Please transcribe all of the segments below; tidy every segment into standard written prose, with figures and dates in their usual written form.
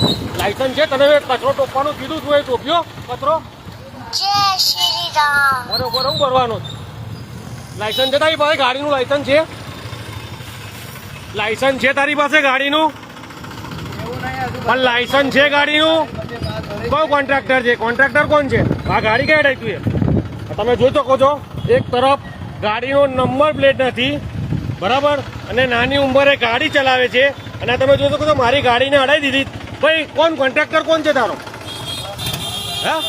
Licence છે તને કચરો ટોપવાનું કીધું તું એ ટોપ્યો કચરો જય શ્રી રામ. બરોબર હું ભરવાનો લાયસન્સ છે તારી પાસે ગાડીનું લાયસન્સ છે લાયસન્સ છે તારી પાસે ગાડીનું પણ લાયસન્સ છે ગાડીનું કયો કોન્ટ્રાક્ટર છે કોન્ટ્રાક્ટર કોણ છે આ ગાડી કઈ ડાઈ તું તમે જોઈ શકો છો એક તરફ ગાડીનો નંબર પ્લેટ નથી બરાબર અને નાની ઉંમરે ગાડી ચલાવે છે અને તમે જોઈ શકો છો મારી ગાડીને અડાઈ દીધી ભાઈ કોણ કોન્ટ્રાક્ટર કોણ છે તારો હા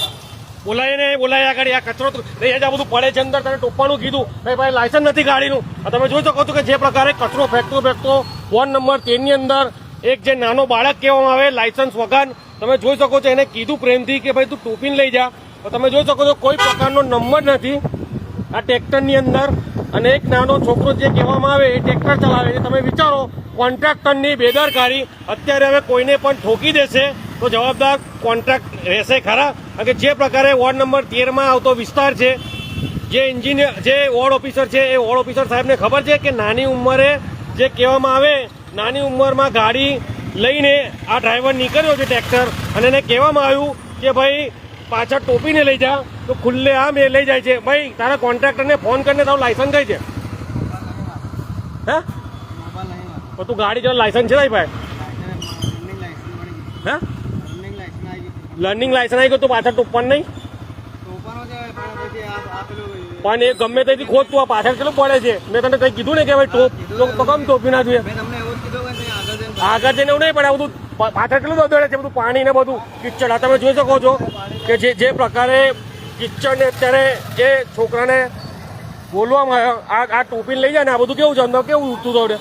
બોલાયા ગાડી આ કચરો આ બધું પડે છે અંદર તને ટોપવાનું કીધું ભાઈ લાયસન્સ નથી ગાડીનું તમે જોઈ શકો છો કે જે પ્રકારે કચરો ફેંકતો ફોન નંબર 13 ની અંદર એક જે નાનો બાળક કહેવામાં આવે લાયસન્સ વગર તમે જોઈ શકો છો એને કીધું પ્રેમથી કે ભાઈ તું ટોપીને લઈ જા તો તમે જોઈ શકો છો કોઈ પ્રકારનો નંબર નથી આ ટ્રેક્ટરની અંદર અને એક નાનો છોકરો જે કહેવામાં આવે એ ટ્રેક્ટર ચલાવે છે તમે વિચારો કોન્ટ્રાક્ટરની બેદરકારી અત્યારે હવે કોઈને પણ ઠોકી દેશે તો જવાબદાર કોન્ટ્રાક્ટ રહેશે ખરા કારણ કે જે પ્રકારે વોર્ડ નંબર 13 આવતો વિસ્તાર છે જે એન્જિનિયર જે વોર્ડ ઓફિસર છે એ વોર્ડ ઓફિસર સાહેબને ખબર છે કે નાની ઉંમરે જે કહેવામાં આવે નાની ઉંમરમાં ગાડી લઈને આ ડ્રાઈવર નીકળ્યો છે ટ્રેક્ટર અને એને કહેવામાં આવ્યું કે ભાઈ પાછળ ટોપીને લઈ જા તો ખુલ્લે આમ એ લઈ જાય છે ભાઈ તારા કોન્ટ્રાક્ટરને ફોન કરીને તારું લાયસન્સ કઈ છે હે તો તું ગાડી ચલાવ લાયસન્સ છે ભાઈ હે લર્નિંગ લાયસન્સ આવી ગયો તો પાછળ ટોપવાનું નહીં પણ એ ગમે ત્યાંથી ખોદ તું આ પાછળ કેટલું પડે છે મેં તને કંઈ કીધું ને કે ભાઈ ટોપ તો કમ ટોપી ના જોઈએ આગળ જઈને એવું નહીં પડે બધું પાછળ કેટલું દોડે છે બધું પાણી ને બધું કિચડ આ તમે જોઈ શકો છો કે જે પ્રકારે કિચડને અત્યારે જે છોકરાને બોલવામાં આવ્યો આ ટોપીને લઈ જાય ને આ બધું કેવું છે અંદર કેવું ઉઠતું દોડે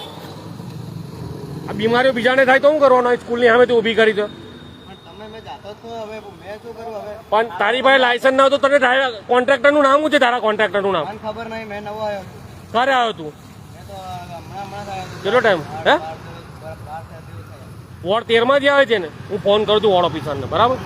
આ બીમારીઓ બીજાને થાય તો શું કરવાનું સ્કૂલની સામે ઊભી કરી છે પણ તારી પાસે લાયસન્સ ના તો તને કોન્ટ્રાક્ટરનું નામ શું છે તારા કોન્ટ્રાક્ટરનું નામ ખબર નહીં મેં નવો આવ્યો ક્યારે આવ્યો તું કેટલો ટાઈમ હે વોર્ડ 13 માં જ આવે છે ને હું ફોન કરું છું વોર્ડ ઓફિસરને બરાબર